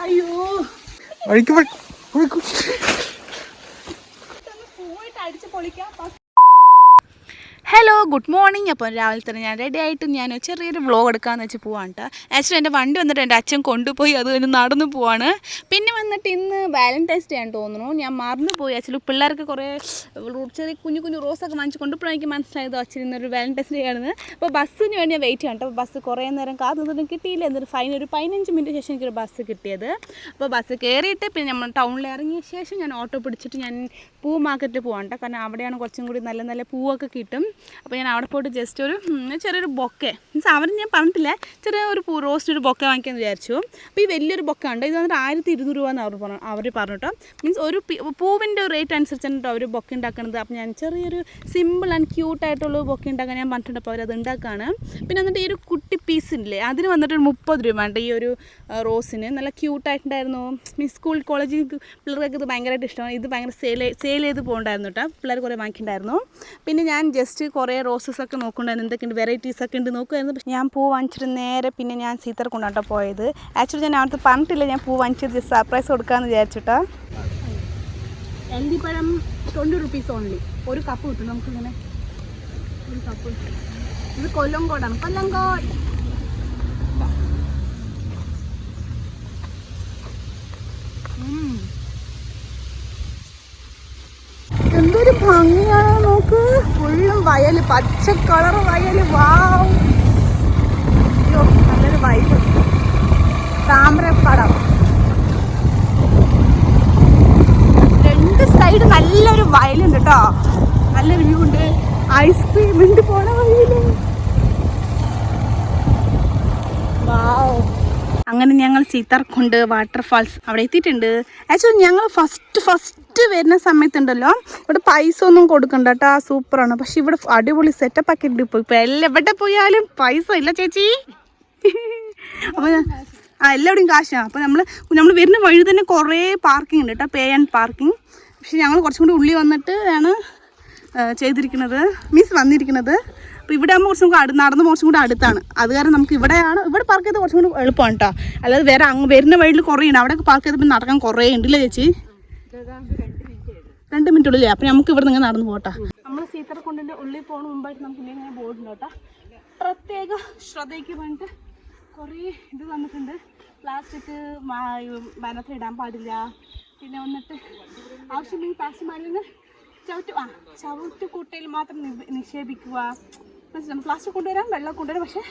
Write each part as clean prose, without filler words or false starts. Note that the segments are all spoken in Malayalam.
അയ്യോ പോയിട്ട് അടിച്ച് പൊളിക്കാം. Hello good morning. അപ്പോൾ രാവിലെ തന്നെ ഞാൻ റെഡി ആയിട്ട് ഞാൻ ചെറിയൊരു വ്ളോഗ് എടുക്കാമെന്ന് വെച്ച് പോവാണ് കേട്ടോ. ആക്ച്വലി എൻ്റെ വണ്ടി വന്നിട്ട് എൻ്റെ അച്ഛൻ കൊണ്ടുപോയി അത് കഴിഞ്ഞ് നടന്നു പോവാണ്. പിന്നെ വന്നിട്ട് ഇന്ന് വാലൻറ്റൈൻസ് ഡേ ആണെന്ന് തോന്നുന്നു. ഞാൻ മറന്നുപോയി. ആക്ച്വലി പിള്ളേർക്ക് കുറേ ചെറിയ കുഞ്ഞു കുഞ്ഞു റോസൊക്കെ വാങ്ങിച്ച് കൊണ്ടുപോയി എനിക്ക് മനസ്സിലായത് ആക്ച്വലി ഇന്നൊരു വാലൻറ്റൈൻസ് ഡേ ആണെന്ന്. അപ്പോൾ ബസ്സിന് വേണ്ടി ഞാൻ വെയിറ്റ് ചെയ്യാം കേട്ടോ. അപ്പോൾ ബസ് കുറേ നേരം കാത്തൊന്നും കിട്ടിയില്ല. എന്നൊരു ഒരു 15 മിനിറ്റ് ശേഷം എനിക്കൊരു ബസ് കിട്ടിയത്. അപ്പോൾ ബസ് കയറിയിട്ട് പിന്നെ നമ്മൾ ടൗണിൽ ഇറങ്ങിയ ശേഷം ഞാൻ ഓട്ടോ പിടിച്ചിട്ട് ഞാൻ പൂ മാർക്കറ്റിൽ പോകാം കേട്ടോ. കാരണം അവിടെയാണ് കുറച്ചും കൂടി നല്ല നല്ല പൂവൊക്കെ കിട്ടും. അപ്പോൾ ഞാൻ അവിടെ പോയിട്ട് ജസ്റ്റ് ഒരു ചെറിയൊരു ബൊക്കെ മീൻസ് അവന് ഞാൻ പറഞ്ഞിട്ടില്ല, ചെറിയ ഒരു റോസ്റ്റിനൊരു ബൊക്കെ വാങ്ങിക്കാമെന്ന് വിചാരിച്ചു. അപ്പോൾ ഈ വലിയൊരു ബൊക്കെ ഉണ്ട്. ഇത് വന്നിട്ട് 1200 രൂപ എന്ന് അവർ പറഞ്ഞു കേട്ടോ. മീൻസ് ഒരു പൂവിൻ്റെ റേറ്റ് അനുസരിച്ചാണ് കേട്ടോ അവർ ബൊക്കെ ഉണ്ടാക്കുന്നത്. അപ്പോൾ ഞാൻ ചെറിയൊരു സിമ്പിൾ ആൻഡ് ക്യൂട്ടായിട്ടുള്ള ബൊക്കെ ഉണ്ടാക്കാൻ ഞാൻ പറഞ്ഞിട്ടുണ്ട്. അപ്പോൾ അവരത് ഉണ്ടാക്കുകയാണ്. പിന്നെ വന്നിട്ട് ഈ ഒരു കുട്ടി പീസില്ലേ അതിന് വന്നിട്ട് 30 രൂപ ഉണ്ട്. ഈ ഒരു റോസിന് നല്ല ക്യൂട്ടായിട്ടുണ്ടായിരുന്നു. മീൻസ് സ്കൂൾ കോളേജ് പിള്ളേർക്ക് ഇത് ഭയങ്കരമായിട്ട് ഇഷ്ടമാണ്. ഇത് ഭയങ്കര സെയിൽ ചെയ്ത് പോകണ്ടായിരുന്നു കേട്ടോ. പിള്ളേർ കുറേ വാങ്ങിയിട്ടുണ്ടായിരുന്നു. പിന്നെ ഞാൻ ജസ്റ്റ് കുറേ റോസസൊക്കെ നോക്കുന്നുണ്ടായിരുന്നു, എന്തൊക്കെയുണ്ട് വെറൈറ്റീസൊക്കെ ഉണ്ട് നോക്കുമായിരുന്നു. പക്ഷേ ഞാൻ പൂ വാങ്ങിച്ചിട്ട് നേരെ പിന്നെ ഞാൻ സീത്തർ കൊണ്ടാട്ടോ പോയത്. ആക്ച്വലി ഞാൻ അവിടുത്തെ പറഞ്ഞിട്ടില്ല ഞാൻ പൂ വാങ്ങിച്ചത് ജസ്റ്റ് സർപ്രൈസ് കൊടുക്കാമെന്ന് വിചാരിച്ചിട്ടോ. എല്ലിപ്പഴം 20 റുപ്പീസ് ഓൺലി. ഒരു കപ്പ് കിട്ടും നമുക്കിങ്ങനെ ഒരു കപ്പ്. ഇത് കൊല്ലങ്കോടാണ്, കൊല്ലങ്കോട്. എന്തൊരു ഭംഗിയാണ് നോക്ക്. ഫുള്ളും വയൽ, പച്ച കളർ വയൽ. വാവ്, അയ്യോ നല്ലൊരു വയൽ. താമരപ്പടം രണ്ട് സൈഡ് നല്ലൊരു വയലുണ്ട് കേട്ടോ. നല്ലൊരു വ്യൂ ഉണ്ട്. ഐസ്ക്രീം ഉണ്ട് പോണ വഴിയില്. വാവ്. അങ്ങനെ ഞങ്ങൾ സീതാർകുണ്ട് വാട്ടർഫാൾസ് അവിടെ എത്തിയിട്ടുണ്ട്. ആക്ച്വലി ഞങ്ങൾ ഫസ്റ്റ് വരുന്ന സമയത്തുണ്ടല്ലോ ഇവിടെ പൈസ ഒന്നും കൊടുക്കണ്ട കേട്ടോ. സൂപ്പറാണ്. പക്ഷെ ഇവിടെ അടിപൊളി സെറ്റപ്പ് ഒക്കെ ഉണ്ട്. ഇപ്പോൾ എവിടെ പോയാലും പൈസ ഇല്ല ചേച്ചി. അപ്പോൾ എല്ലാവിടെയും കാശാണ്. അപ്പോൾ നമ്മൾ വരുന്ന വഴി തന്നെ കുറേ പാർക്കിംഗ് ഉണ്ട് കേട്ടോ, പേ ആൻഡ് പാർക്കിംഗ്. പക്ഷെ ഞങ്ങൾ കുറച്ചും കൂടി ഉള്ളിൽ വന്നിട്ട് ആണ് ചെയ്തിരിക്കുന്നത്, മീൻസ് വന്നിരിക്കുന്നത്. അപ്പോൾ ഇവിടെ ആകുമ്പോൾ കുറച്ചും കൂടി നടന്ന് കുറച്ചും കൂടി അടുത്താണ്. അത് കാരണം നമുക്ക് ഇവിടെ പാർക്ക് ചെയ്ത് കുറച്ചും കൂടി എളുപ്പമാണ് കേട്ടോ. അല്ലാതെ വേറെ വരുന്ന വഴിയിൽ കുറേ ഉണ്ട്. അവിടെയൊക്കെ പാർക്ക് ചെയ്തപ്പോൾ നടക്കാൻ കുറേ ഉണ്ടല്ലേ ചേച്ചി? 2 മിനിറ്റ് ഉള്ളില്ലേ? അപ്പോൾ നമുക്ക് ഇവിടെ നിന്ന് നടന്ന് പോകട്ടെ. നമ്മൾ സീതാർകുണ്ടിൻ്റെ ഉള്ളിൽ പോകുന്ന മുമ്പായിട്ട് നമുക്ക് ഇങ്ങനെ ബോർഡുണ്ട് കേട്ടോ. പ്രത്യേക ശ്രദ്ധയ്ക്ക് വേണ്ടിയിട്ട് കുറേ ഇത് തന്നിട്ടുണ്ട്. പ്ലാസ്റ്റിക് വനത്തിൽ ഇടാൻ പാടില്ല. പിന്നെ വന്നിട്ട് ആവശ്യമില്ലെങ്കിൽ പ്ലാസ്റ്റിക് മാലിന്യങ്ങൾ ചവിട്ടുകൂട്ടയിൽ മാത്രം നിക്ഷേപിക്കുക. പ്ലാസ്റ്റിക് കൊണ്ടുവരാം, വെള്ളം കൊണ്ടുവരാം, പക്ഷേ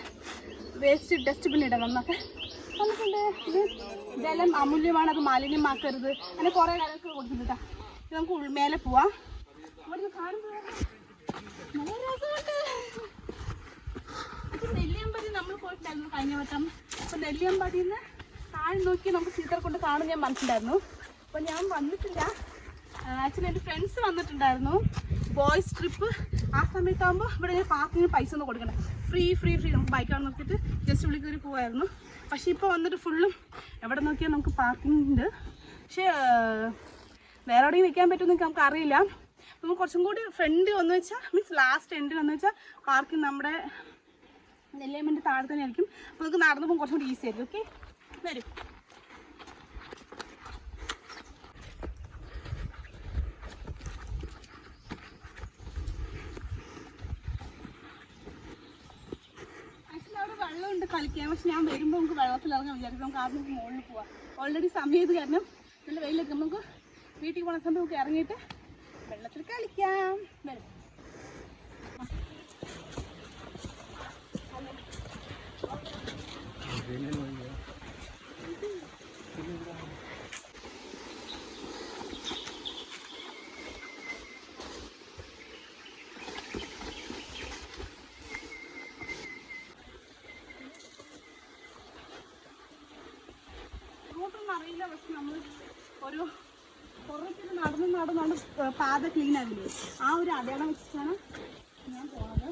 വേസ്റ്റ് ഡസ്റ്റ്ബിൻ ഇടണം എന്നൊക്കെ നമുക്കുണ്ട്. ഇത് ജലം അമൂല്യമാണ്, അത് മാലിന്യമാക്കരുത്, അങ്ങനെ കുറേ കാര്യങ്ങൾ കൊടുത്തിട്ടാ. ഇത് നമുക്ക് മേലെ പോവാം. അവിടെ കാണുമ്പോൾ നല്ല രസമുണ്ട്. നെല്ലിയമ്പതി നമ്മൾ പോയിട്ടുണ്ടായിരുന്നു കഴിഞ്ഞ വട്ടം. അപ്പോൾ നെല്ലിയമ്പതിയിൽ നിന്ന് താഴെ നോക്കി നമുക്ക് സീതാർകുണ്ട് കാണും ഞാൻ മനസ്സിലായിരുന്നു. അപ്പോൾ ഞാൻ വന്നിട്ടില്ല. ആക്ച്വലി എൻ്റെ ഫ്രണ്ട്സ് വന്നിട്ടുണ്ടായിരുന്നു ബോയ്സ് ട്രിപ്പ്. ആ സമയത്താകുമ്പോൾ ഇവിടെ ഞാൻ പാർക്കിങ്ങിന് പൈസ ഒന്നും കൊടുക്കണ്ട, ഫ്രീ നമുക്ക് ബൈക്കാണ് നോക്കിയിട്ട് ജസ്റ്റ് ഉള്ളിൽ കയറി പോകായിരുന്നു. പക്ഷേ ഇപ്പോൾ വന്നിട്ട് ഫുള്ളും എവിടെ നോക്കിയാൽ നമുക്ക് പാർക്കിംഗ് ഉണ്ട്. പക്ഷേ വേറെ എവിടെയും വെക്കാൻ പറ്റുമെന്ന് നമുക്ക് അറിയില്ല. നമുക്ക് കുറച്ചും കൂടി ഫ്രണ്ട് വന്നു വെച്ചാൽ മീൻസ് ലാസ്റ്റ് എൻഡിൽ വന്നു വെച്ചാൽ പാർക്കിംഗ് നമ്മുടെ നെല്ലിയമ്മൻ്റെ താഴെ തന്നെ ആയിരിക്കും. അപ്പോൾ നമുക്ക് നടന്നു പോകുമ്പോൾ കുറച്ചും കൂടി ഈസി ആയിരിക്കും. ഓക്കെ, വരും. വെള്ളമുണ്ട് കളിക്കാൻ. പക്ഷെ ഞാൻ വരുമ്പോൾ നമുക്ക് വെള്ളത്തിലിറങ്ങാൻ വിചാരിക്കും. നമുക്ക് ആദ്യം മുകളിൽ പോവാം. ഓൾറെഡി സമയത്ത് കാരണം നല്ല വെയിലൊക്കെ നമുക്ക് വീട്ടിൽ പോകുന്ന സമയം നമുക്ക് ഇറങ്ങിയിട്ട് വെള്ളത്തിൽ കളിക്കാം. വരും. അറിയില്ല, പക്ഷെ നമ്മൾ ഒരു കുറേ നടന്ന് പാത ക്ലീൻ ആകില്ലേ, ആ ഒരു അടയാളം വെച്ചിട്ടാണ് ഞാൻ പോണത്.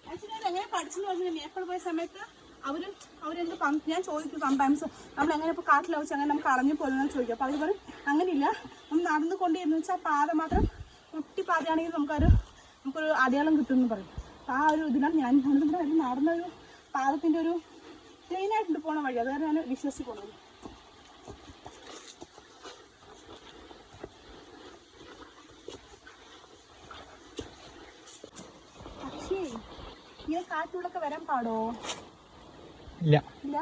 ആക്ച്വലി അത് എങ്ങനെ പഠിച്ചെന്ന് പറഞ്ഞാൽ നേപ്പാൾ പോയ സമയത്ത് അവരെന്ത് ഞാൻ ചോദിക്കും സംടൈംസ് നമ്മൾ എങ്ങനെ ഇപ്പോൾ കാട്ടിൽ വെച്ച് അങ്ങനെ നമുക്ക് കളഞ്ഞു പോലെന്ന് ചോദിക്കും. അപ്പോൾ അവർ പറയും അങ്ങനെയില്ല, നമ്മൾ നടന്നു കൊണ്ടിരുന്നു വെച്ചാൽ ആ പാത മാത്രം കുട്ടി പാതയാണെങ്കിൽ നമുക്കൊരു അടയാളം കിട്ടുമെന്ന് പറയും. ആ ഒരു ഇതിനാണ് ഞാൻ നടന്നൊരു പാദത്തിൻ്റെ ഒരു പ്ലെയിനായിട്ടുണ്ട് പോണ വഴി, അത് കാരണം ഞാൻ വിശ്വസിച്ച് പോണത്. പക്ഷേ ഇങ്ങനെ കാട്ടിലൂടെ വരാൻ പാടോ? ഇല്ല ഇല്ല.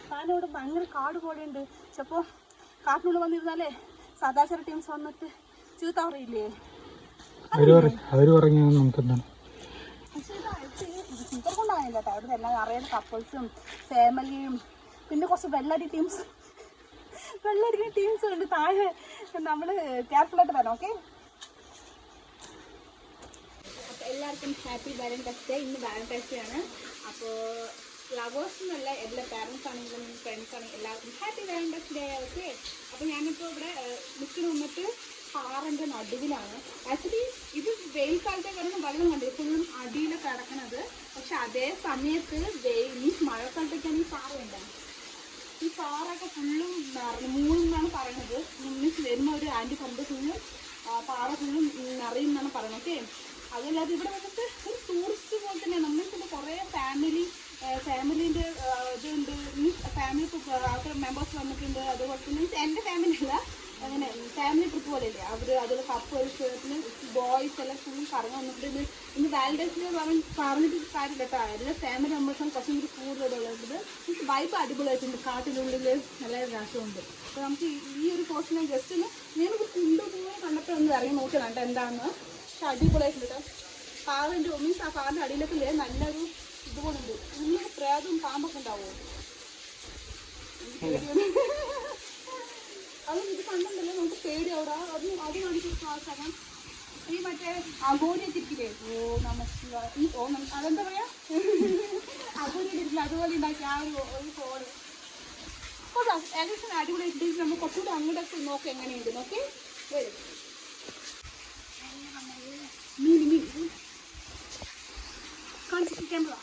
കാരണം ഇവിടെ ഭയങ്കര കാട് പോലെയുണ്ട്. ചിലപ്പോൾ കാട്ടിനുള്ളിൽ വന്നിരുന്നാലേ സാധാ ചില ടീംസ് വന്നിട്ട് ചീത്ത പറയില്ലേ? പക്ഷേ ചീത്ത കൊണ്ടാകില്ല കേട്ടോ. അവിടെ എല്ലാം അറിയാത്ത കപ്പിൾസും ഫാമിലിയും പിന്നെ കുറച്ച് വെള്ളടിക്കുന്ന ടീംസും ഉണ്ട് താഴെ. നമ്മൾ കെയർഫുള്ളായിട്ട് വരണം. ഓക്കെ, അപ്പോൾ എല്ലാവർക്കും ഹാപ്പി വാലന്റൈൻസ് ഡേ. ഇന്ന് വാലന്റൈൻസ് ഡേ ആണ്. അപ്പോൾ ലവേഴ്സ് എന്നല്ല, എല്ലാ പാരൻസ് ആണെങ്കിലും ഫ്രണ്ട്സ് ആണെങ്കിലും എല്ലാവർക്കും ഹാപ്പി വാലന്റൈൻസ് ഡേ. ഓക്കെ, അപ്പോൾ ഞാനിപ്പോൾ ഇവിടെ നിൽക്കുന്ന വന്നിട്ട് പാറൻ്റെ നടുവിലാണ്. ആക്ച്വലി ഇത് വെയിൽ കാലത്തേക്കാണ് വെള്ളം കണ്ടത് ഫുള്ളും അടിയിൽ കിടക്കണത്. പക്ഷെ അതേ സമയത്ത് മീൻസ് മഴക്കാലത്തേക്കാണ് ഈ പാറ ഉണ്ടാകും. ഈ പാറയൊക്കെ ഫുള്ളും മൂന്നെന്നാണ് പറയണത്. മീൻസ് വരുന്ന ഒരു ആൻറ്റി പറഞ്ഞത് ഫുള്ളും പാറ ഫുള്ളും നിറയും എന്നാണ് പറയുന്നത്. ഓക്കെ, അതല്ലാതെ ഇവിടെ വന്നിട്ട് ഒരു ടൂറിസ്റ്റ് പോലെ തന്നെ നമ്മൾ പിന്നെ കുറേ ഫാമിലീൻ്റെ ഇതുണ്ട്. മീൻസ് ഫാമിലി ആൾക്കാർ മെമ്പേഴ്സ് വന്നിട്ടുണ്ട്. അതുപോലെ മീൻസ് എൻ്റെ ഫാമിലി അല്ല, അങ്ങനെ ഫാമിലി ട്രിപ്പ് പോലെ അല്ലേ അവർ. അതുപോലെ കപ്പിൾസ് പിന്നെ ബോയ്സ് എല്ലാം ഫുള്ളും കറങ്ങി വന്നിട്ടുണ്ട്. ഇന്ന് വാലന്റൈൻസ് ഡേ പറഞ്ഞിട്ട് കാര്യമില്ല കേട്ടോ. എല്ലാ ഫാമിലി മെമ്പേഴ്സാണ് കുറച്ചും കൂടി കൂടുതലുള്ളത്. മീൻസ് വൈബ് അടിപൊളിയായിട്ടുണ്ട്. കാട്ടിനുള്ളിൽ നല്ല രസമുണ്ട്. അപ്പോൾ നമുക്ക് ഈ ഒരു പോർഷൻ ഞാൻ ജസ്റ്റ് ഒന്ന് ഞാനൊരു കൊണ്ടുപോയി കണ്ടപ്പോൾ ഒന്ന് ഇറങ്ങി നോക്കണം കേട്ടോ എന്താണെന്ന്. പക്ഷെ അടിപൊളിയായിട്ടുണ്ട് കേട്ടോ. പാറിൻ്റെ മീൻസ് ആ പാറിൻ്റെ അടിയിലൊക്കെ നല്ലൊരു ഇതുകൊണ്ടുണ്ട്. ഉള്ളിൽ പ്രേതവും പാമ്പൊക്കെ ഉണ്ടാവുമോ? അത് ഇത് കണ്ടുണ്ടല്ലോ നമുക്ക് പേടിയാവിടാ. അത് കാണിച്ചു ആൾക്കാരാണ് ഈ മറ്റേ അഗോരിയൊക്കെ ഇരിക്കില്ലേ? അതെന്താ പറയാ, അഗോരിയൊക്കെ ഇരിക്കില്ല, അതുപോലെ ഉണ്ടാക്കി ആ ഒരു ഫോണ് ഏകദേശം അടിപൊളിയായിട്ട് നമ്മൾ കുറച്ചുകൂടി അങ്ങോട്ടൊക്കെ നോക്കി എങ്ങനെയുണ്ട് നോക്കി വരും. മീൻ കാണിച്ചിരിക്കാൻ പോവാ.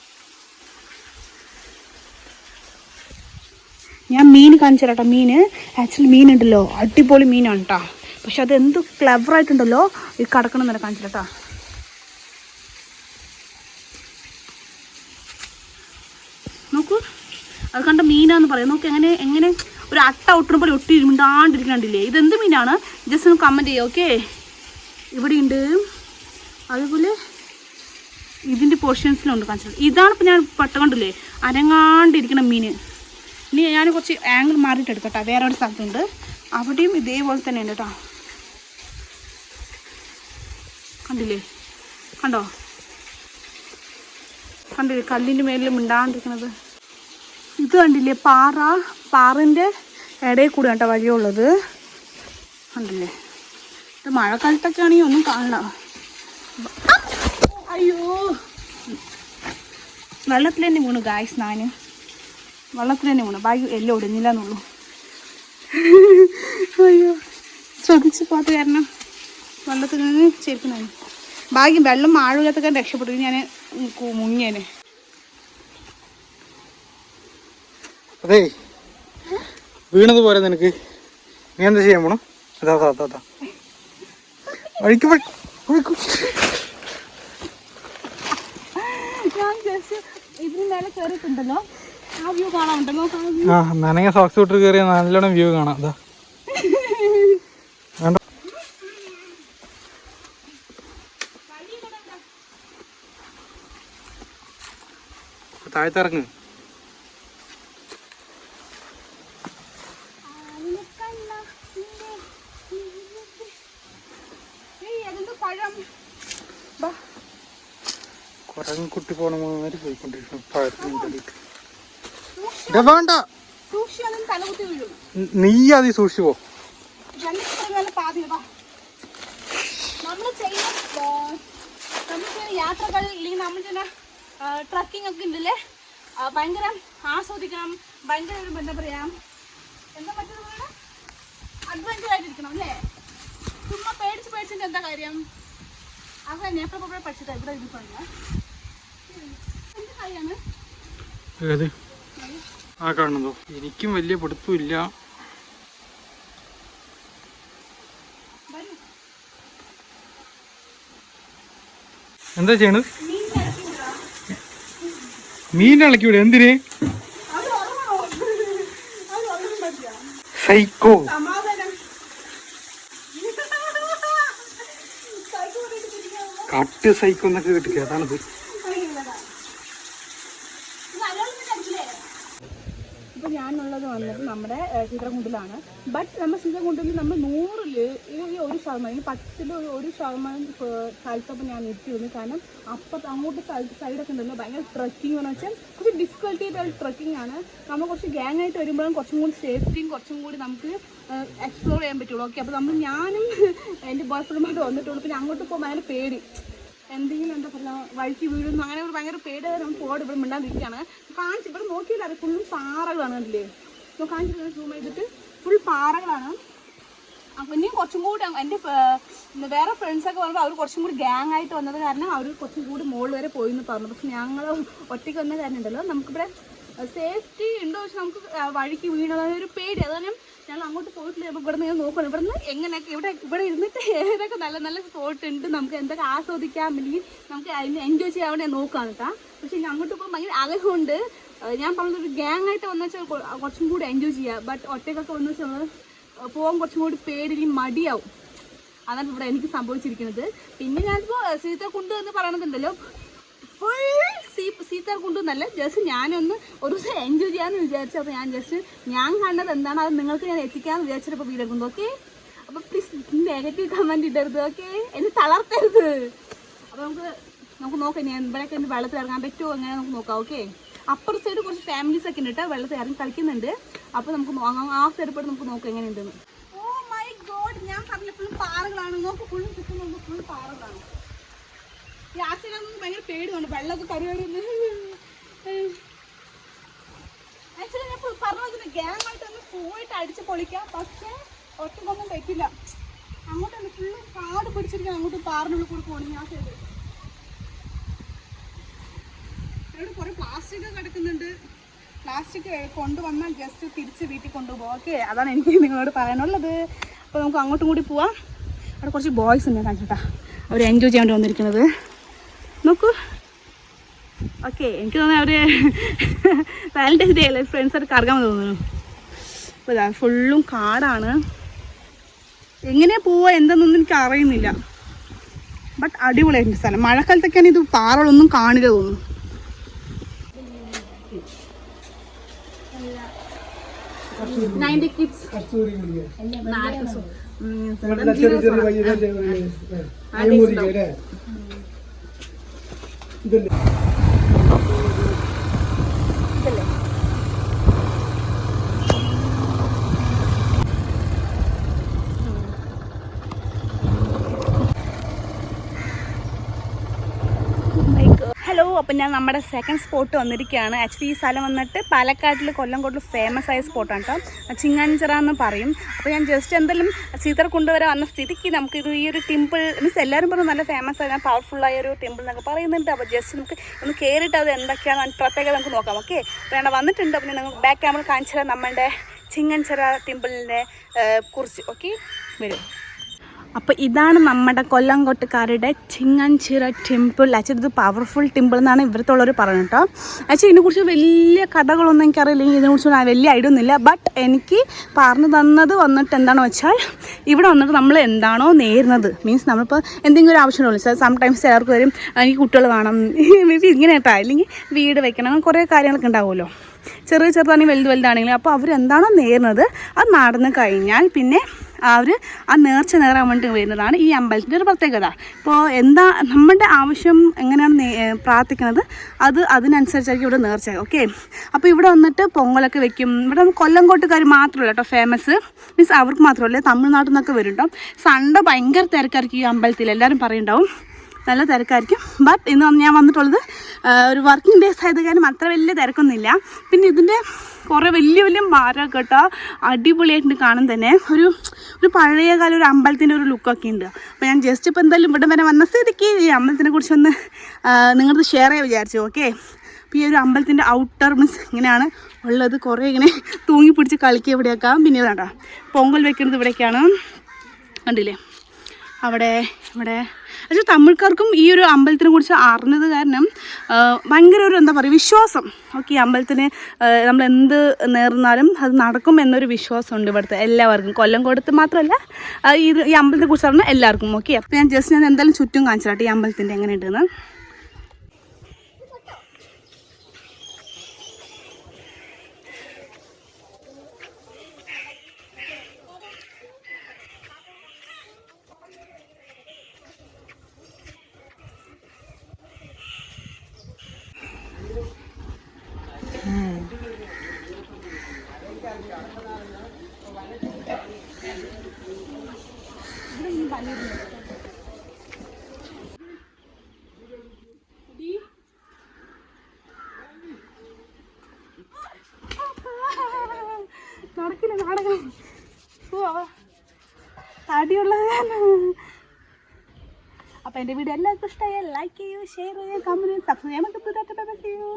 ഞാൻ മീൻ കാണിച്ചു തരാം കേട്ടോ. മീൻ ആക്ച്വലി മീനുണ്ടല്ലോ അടിപൊളി മീനാണ് കേട്ടോ. പക്ഷെ അത് എന്ത് ക്ലവറായിട്ടുണ്ടല്ലോ ഈ കിടക്കണം എന്നല്ല കാണിച്ചു കേട്ടോ. നോക്കൂ, അത് കണ്ട മീനാന്ന് പറയാം. നോക്ക് എങ്ങനെ ഒരു അട്ട ഒട്ടുന്ന പോലെ ഒട്ടി മിണ്ടാണ്ടിരിക്കണ്ടില്ലേ? ഇതെന്ത് മീനാണ് ജസ്റ്റ് ഒന്ന് കമൻറ്റ് ചെയ്യുക. ഓക്കെ, ഇവിടെയുണ്ട്. അതുപോലെ ഇതിൻ്റെ പോർഷൻസിലുണ്ട് കാണിച്ചത്. ഇതാണ് ഇപ്പം ഞാൻ പട്ട കണ്ടില്ലേ അനങ്ങാണ്ടിരിക്കുന്ന മീൻ. ഇനി ഞാൻ കുറച്ച് ആംഗിൾ മാറിയിട്ട് എടുക്കട്ടോ. വേറെ ഒരു സ്ഥലത്തുണ്ട്, അവിടെയും ഇതേപോലെ തന്നെയുണ്ട് കേട്ടോ. കണ്ടില്ലേ? കണ്ടില്ലേ കല്ലിൻ്റെ മേലിൽ മിണ്ടാണ്ടിരിക്കുന്നത്? ഇത് കണ്ടില്ലേ പാറിൻ്റെ ഇടയിൽ കൂടെ കേട്ടോ വഴിയുള്ളത്. കണ്ടില്ലേ? ഇത് മഴക്കാലത്തൊക്കെ ആണെങ്കിൽ ഒന്നും കാണില്ല. അയ്യോ, വെള്ളത്തിൽ തന്നെ വീണു ഗായ്സ്. ഞാൻ വെള്ളത്തിൽ തന്നെ വീണു. ബാഗ് എല്ലാം ഒടിഞ്ഞില്ല എന്നുള്ളൂ. അയ്യോ, ശ്രദ്ധിച്ച് പോകാത്ത കാരണം വെള്ളത്തിൽ നിന്ന് ചേർക്കുന്നതാണ്. ഭാഗ്യം വെള്ളം ആഴില്ലാത്തൊക്കെ രക്ഷപ്പെട്ടു. ഞാൻ മുങ്ങിയേനെ. അതെ, വീണത് പോലെ നിനക്ക് നീ എന്താ ചെയ്യാൻ പോണം? അതാ വഴിക്ക് ഞാൻ ജസ്റ്റ് ഇതിന് മേലെ കയറിയിട്ടുണ്ടല്ലോ, ആ വ്യൂ കാണാനുണ്ടല്ലോ. നനങ്ങ സോക്സ് വിട്ട് കയറിയ നല്ലോണം വ്യൂ കാണാം. അതാ താഴത്തിറങ്ങ്. കുട്ടി പോണ മാതിരി പോയിക്കൊണ്ടിരിക്കുന്നു. വേണ്ട, നീ അതി സൂക്ഷിച്ചു പോ. യാത്രകൾ ഇല്ലെങ്കിൽ നമ്മൾ തന്നെ ട്രക്കിംഗ് ഒക്കെ ഉണ്ടല്ലേ, ഭയങ്കര ആസ്വദിക്കണം. ഭയങ്കര എന്താ പറയാ, എന്താ പറ്റുന്ന അഡ്വഞ്ചർ ആയിട്ടിരിക്കണം അല്ലേ? ചുമ്മാ പേടിച്ചിട്ട് എന്താ കാര്യം? അത് തന്നെ എപ്പോഴും പഠിച്ചിട്ടാ ഇവിടെ ഇരിപ്പുണ്ട്. എന്ത് കാര്യമാണ് ഏത് ആ കാണുന്നതോ? എനിക്കും വലിയ പിടുത്തമില്ല. എന്താ ചെയ്യണത്? മീൻ ഇളക്കിവിടെ എന്തിന്? അത് സൈക്കോ കട്ട് സൈക്കോ എന്നൊക്കെ കിട്ടില്ല. അതാണത്. ഇപ്പോൾ ഞാനുള്ളത് വന്നിട്ട് നമ്മുടെ സീതകുണ്ടിലാണ്. ബട്ട് നമ്മൾ സീതകുണ്ടിൽ നമ്മൾ 100ൽ ഈ 1% 10ൽ 1% സ്ഥലത്തപ്പോൾ ഞാൻ എത്തിയിരുന്നു. കാരണം അപ്പം അങ്ങോട്ട് സൈഡൊക്കെ ഉണ്ടല്ലോ ഭയങ്കര ട്രക്കിംഗ് എന്ന് വെച്ചാൽ കുറച്ച് ഡിഫിക്കൽട്ടി ആയിട്ടുള്ള ട്രക്കിംഗ് ആണ്. നമ്മൾ കുറച്ച് ഗ്യാങ് ആയിട്ട് വരുമ്പോഴും കുറച്ചും കൂടി സേഫ്റ്റിയും കുറച്ചും കൂടി നമുക്ക് എക്സ്പ്ലോർ ചെയ്യാൻ പറ്റുള്ളൂ. ഓക്കെ, അപ്പോൾ നമ്മൾ ഞാനും എൻ്റെ ബോയ് ഫ്രണ്ടുമായിട്ട് വന്നിട്ടുള്ളൂ. പിന്നെ അങ്ങോട്ട് പോകുമ്പോൾ ഭയങ്കര പേടി, എന്തെങ്കിലും എന്താ പറയുക വഴിക്ക് വീഴുന്നു, അങ്ങനെ ഒരു ഭയങ്കര പേടി. നമ്മൾ പോട് ഇവിടെ മിണ്ടാതിരിക്കുകയാണ്. കാണിച്ച് ഇവിടെ നോക്കിയില്ല, അത് ഫുള്ളും പാറകളാണ്. അതില്ലേ കാണിച്ചിട്ട് സൂം ചെയ്തിട്ട് ഫുൾ പാറകളാണ്. അപ്പം ഇനിയും കുറച്ചും കൂടി എൻ്റെ വേറെ ഫ്രണ്ട്സൊക്കെ പറയുമ്പോൾ അവർ കുറച്ചും കൂടി ഗ്യാങ് ആയിട്ട് വന്നത് കാരണം അവർ കുറച്ചും കൂടി മുകളിൽ വരെ പോയി എന്ന് പറഞ്ഞു. പക്ഷെ ഞങ്ങൾ ഒറ്റയ്ക്ക് വന്ന കാരണം ഉണ്ടല്ലോ നമുക്കിവിടെ സേഫ്റ്റി ഉണ്ടോ വെച്ചാൽ നമുക്ക് വഴിക്ക് വീണതൊരു പേടി. അതുതന്നെ ഞങ്ങൾ അങ്ങോട്ട് പോയിട്ടില്ല. അപ്പോൾ ഇവിടെ നിന്ന് നോക്കണം ഇവിടെ നിന്ന് എങ്ങനെയൊക്കെ ഇവിടെ ഇരുന്നിട്ട് ഏതൊക്കെ നല്ല നല്ല സ്പോട്ട് ഉണ്ട്, നമുക്ക് എന്തൊക്കെ ആസ്വദിക്കാം, അല്ലെങ്കിൽ നമുക്ക് അതിന് എൻജോയ് ചെയ്യാൻ വേണ്ടി നോക്കാം കേട്ടോ. പക്ഷേ ഇനി അങ്ങോട്ട് പോകുമ്പോൾ ഭയങ്കര ആഗ്രഹമുണ്ട്. ഞാൻ പറഞ്ഞൊരു ഗ്യാങ് ആയിട്ട് വന്നു വെച്ചാൽ കുറച്ചും കൂടി എൻജോയ് ചെയ്യാം. ബട്ട് ഒറ്റയ്ക്കൊക്കെ വന്നു വെച്ചാൽ നമ്മൾ പോകാൻ കുറച്ചും കൂടി പേടി മടിയാവും. അതാണ് ഇവിടെ എനിക്ക് സംഭവിച്ചിരിക്കുന്നത്. പിന്നെ ഞാനിപ്പോൾ സീതകുണ്ട് എന്ന് പറയണതുണ്ടല്ലോ, ഫുൾ സീതകുണ്ടെന്നല്ല, ജസ്റ്റ് ഞാനൊന്ന് ഒരു ദിവസം എൻജോയ് ചെയ്യാമെന്ന് വിചാരിച്ചു. അപ്പോൾ ഞാൻ കണ്ടത് എന്താണ് അത് നിങ്ങൾക്ക് ഞാൻ എത്തിക്കാമെന്ന് വിചാരിച്ചപ്പോൾ വീടക്കുന്നു. ഓക്കെ, അപ്പോൾ പ്ലീസ് നെഗറ്റീവ് കമൻറ്റ് ഇടരുത്. ഓക്കെ, എന്നെ തളർത്തരുത്. അപ്പോൾ നമുക്ക് നോക്കാം ഞാൻ ഇവിടെയൊക്കെ ഒന്ന് വെള്ളത്തിൽ ഇറങ്ങാൻ പറ്റുമോ എങ്ങനെ നമുക്ക് നോക്കാം. ഓക്കെ, അപ്പുറത്തെ സൈഡ് കുറച്ച് ഫാമിലീസൊക്കെ ഉണ്ട് കേട്ടോ, വെള്ളത്തിൽ ഇറങ്ങി കളിക്കുന്നുണ്ട്. അപ്പോൾ നമുക്ക് ആ സൈഡ് പോയിട്ട് നമുക്ക് നോക്കാം എങ്ങനെയുണ്ടെന്ന്. ഓ മൈ ഗോഡ്, ഞാൻ പറഞ്ഞ ഫുൾ പാറകളാണ്. നോക്ക്, ഫുള്ളും ചുറ്റും ഫുൾ പാറകളാണ്. ഈ ആസിലൊന്നും ഭയങ്കര പേടിയുണ്ട്, വെള്ളമൊക്കെ കരുവേടുന്നു. ആക്ച്വലി ഞാൻ പറഞ്ഞതിന് ഗ്യാങ്ങായിട്ടൊന്ന് പോയിട്ട് അടിച്ച് പൊളിക്കാം. പക്ഷേ ഒറ്റക്കൊന്നും പറ്റില്ല. അങ്ങോട്ടൊന്ന് ഫുള്ള് കാട് പിടിച്ചിരിക്കണം. അങ്ങോട്ട് പാറിനുള്ളിൽ കൂടി പോകണം. ആ സൈഡ് ഇവിടെ കുറേ പ്ലാസ്റ്റിക് കിടക്കുന്നുണ്ട്. പ്ലാസ്റ്റിക് കൊണ്ടുവന്നാൽ ജസ്റ്റ് തിരിച്ച് വീട്ടിൽ കൊണ്ടുപോകാം. ഓക്കെ, അതാണ് എനിക്ക് നിങ്ങളോട് പറയാനുള്ളത്. അപ്പോൾ നമുക്ക് അങ്ങോട്ടും കൂടി പോവാം. അവിടെ കുറച്ച് ബോയ്സ് ഉണ്ട് കാണിച്ചിട്ടാ, അവർ എൻജോയ് ചെയ്യാൻ വേണ്ടി വന്നിരിക്കുന്നത്. നോക്കൂ. ഓക്കെ, എനിക്ക് തോന്നുന്നു അവർ വാലന്റൈൻസ് ഡേ അല്ലേ ഫ്രണ്ട്സായിട്ട് കറങ്ങാൻ തോന്നുന്നു. അപ്പോൾ ഇതാ ഫുള്ളും കാടാണ്. എങ്ങനെയാണ് പോവുക എന്താണെന്നൊന്നും എനിക്ക് അറിയുന്നില്ല. ബട്ട് അടിപൊളിയായിട്ടുണ്ട് സ്ഥലം. മഴക്കാലത്തൊക്കെയാണ് ഇത് പാറകളൊന്നും കാണില്ല തോന്നുന്നു. ഹലോ, അപ്പം ഞാൻ നമ്മുടെ സെക്കൻഡ് സ്പോട്ട് വന്നിരിക്കുകയാണ്. ആക്ച്വലി ഈ സ്ഥലം വന്നിട്ട് പാലക്കാട്ടിൽ കൊല്ലംകോട്ടിൽ ഫേമസ് ആയ സ്പോട്ടാണ് കേട്ടോ, ചിങ്ങാഞ്ചിറ എന്ന് പറയും. അപ്പോൾ ഞാൻ ജസ്റ്റ് എന്തെങ്കിലും സീതകുണ്ട് വരെ വന്ന സ്ഥിതിക്ക് നമുക്കിത് ഈ ഒരു ടെമ്പിൾ മീൻസ് എല്ലാവരും പറഞ്ഞു നല്ല ഫേമസ് ആയ പവർഫുള്ളായ ഒരു ടെമ്പിൾ എന്നൊക്കെ പറയുന്നുണ്ട്. അപ്പോൾ ജസ്റ്റ് നമുക്ക് ഒന്ന് കയറിയിട്ട് അത് എന്തൊക്കെയാണ് പ്രത്യേകത നമുക്ക് നോക്കാം. ഓക്കെ, അപ്പോൾ ഞാൻ വന്നിട്ടുണ്ട്. അപ്പോൾ നിങ്ങൾ ബാക്ക് ക്യാമറ കാണിച്ചു തരാം നമ്മുടെ ചിങ്ങാഞ്ചിറ ടെമ്പിളിനെ കുറിച്ച്. ഓക്കെ, വരും. അപ്പോൾ ഇതാണ് നമ്മുടെ കൊല്ലംകോട്ടുകാരുടെ ചിങ്ങാഞ്ചിറ ടെമ്പിൾ. ആക്ച്വലി ഇത് പവർഫുൾ ടെമ്പിൾ എന്നാണ് ഇവിടുത്തുള്ളവർ പറയുന്നത് കേട്ടോ. ആക്ച്വലി ഇതിനെക്കുറിച്ച് വലിയ കഥകളൊന്നും എനിക്കറിയില്ലെങ്കിൽ ഇതിനെക്കുറിച്ച് വലിയ ഐഡിയ ഒന്നുമില്ല. ബട്ട് എനിക്ക് പറഞ്ഞു തന്നത് വന്നിട്ട് എന്താണെന്ന് വെച്ചാൽ ഇവിടെ വന്നിട്ട് നമ്മൾ എന്താണോ നേരുന്നത്, മീൻസ് നമ്മളിപ്പോൾ എന്തെങ്കിലും ഒരു ആവശ്യമുള്ളൂ സാർ, സംടൈംസ് ചിലർക്ക് വരും എനിക്ക് കുട്ടികൾ വേണം, മേ ബി ഇങ്ങനെ കേട്ടോ, അല്ലെങ്കിൽ വീട് വെക്കണം, അങ്ങനെ കുറേ കാര്യങ്ങളൊക്കെ ഉണ്ടാവുമല്ലോ, ചെറിയ ചെറുതാണെങ്കിൽ വലുതാണെങ്കിലും. അപ്പോൾ അവരെന്താണോ നേരുന്നത് അത് നടന്ന് കഴിഞ്ഞാൽ പിന്നെ അവർ ആ നേർച്ച നേറാൻ വേണ്ടി വരുന്നതാണ് ഈ അമ്പലത്തിൻ്റെ ഒരു പ്രത്യേകത. ഇപ്പോൾ എന്താ നമ്മുടെ ആവശ്യം എങ്ങനെയാണ് പ്രാർത്ഥിക്കുന്നത് അതിനനുസരിച്ചായിരിക്കും ഇവിടെ നേർച്ച. ഓക്കെ, അപ്പോൾ ഇവിടെ വന്നിട്ട് പൊങ്കലൊക്കെ വെക്കും. ഇവിടെ കൊല്ലംകോട്ടുകാർ മാത്രമല്ല കേട്ടോ ഫേമസ്, മീൻസ് അവർക്ക് മാത്രമല്ല തമിഴ്നാട്ടിൽ നിന്നൊക്കെ വരും കേട്ടോ. സൺഡേ ഭയങ്കര തിരക്കായിരിക്കും ഈ അമ്പലത്തിൽ, എല്ലാവരും പറയുണ്ടാവും നല്ല തിരക്കായിരിക്കും. ബട്ട് ഇന്ന് ഞാൻ വന്നിട്ടുള്ളത് ഒരു വർക്കിംഗ് ഡേയ്സ് ആയത് കാരണം അത്ര വലിയ തിരക്കൊന്നുമില്ല. പിന്നെ ഇതിൻ്റെ കുറേ വലിയ വലിയ മരം കേട്ടോ, അടിപൊളിയായിട്ടുണ്ട് കാണാൻ തന്നെ. ഒരു പഴയകാല ഒരു അമ്പലത്തിൻ്റെ ഒരു ലുക്കൊക്കെ ഉണ്ട്. അപ്പോൾ ഞാൻ ജസ്റ്റ് ഇപ്പോൾ എന്തായാലും ഇവിടെ വരെ വന്ന സ്ഥിതിക്ക് ഈ അമ്പലത്തിനെ കുറിച്ചൊന്ന് നിങ്ങളത് ഷെയർ ചെയ്യാൻ വിചാരിച്ചു. ഓക്കെ, അപ്പോൾ ഈ ഒരു അമ്പലത്തിൻ്റെ ഔട്ടർ മീൻസ് ഇങ്ങനെയാണ് ഉള്ളത്. കുറേ ഇങ്ങനെ തൂങ്ങി പിടിച്ച് കളിക്കുക ഇവിടെയൊക്കെ. പിന്നെ ഇതാട്ടോ പൊങ്കൽ വെക്കുന്നത് ഇവിടേക്കാണ്, കണ്ടില്ലേ അവിടെ ഇവിടെ പക്ഷേ തമിഴ്ക്കാർക്കും ഈ ഒരു അമ്പലത്തിനെ കുറിച്ച് അറിഞ്ഞത് കാരണം ഭയങ്കര ഒരു എന്താ പറയുക വിശ്വാസം. ഓക്കെ, ഈ അമ്പലത്തിന് നമ്മൾ എന്ത് നേർന്നാലും അത് നടക്കും എന്നൊരു വിശ്വാസമുണ്ട് ഇവിടുത്തെ എല്ലാവർക്കും. കൊല്ലംകോടത്ത് മാത്രമല്ല ഈ അമ്പലത്തെ കുറിച്ച് അറിഞ്ഞാൽ എല്ലാവർക്കും. ഓക്കെ, അപ്പോൾ ഞാൻ എന്തായാലും ചുറ്റും കാണിച്ചിട്ട് ഈ അമ്പലത്തിൻ്റെ എങ്ങനെ ഉണ്ടെന്ന്. നടക്കില്ല നാടകം തടിയുള്ളത്. അപ്പോൾ എൻ്റെ വീഡിയോ എല്ലാവർക്കും ഇഷ്ടമായാൽ ലൈക്ക് ചെയ്യൂ, ഷെയർ ചെയ്യൂ, കമൻറ്റ് ചെയ്യൂ, സബ്സ്ക്രൈബ് ചെയ്യൂ.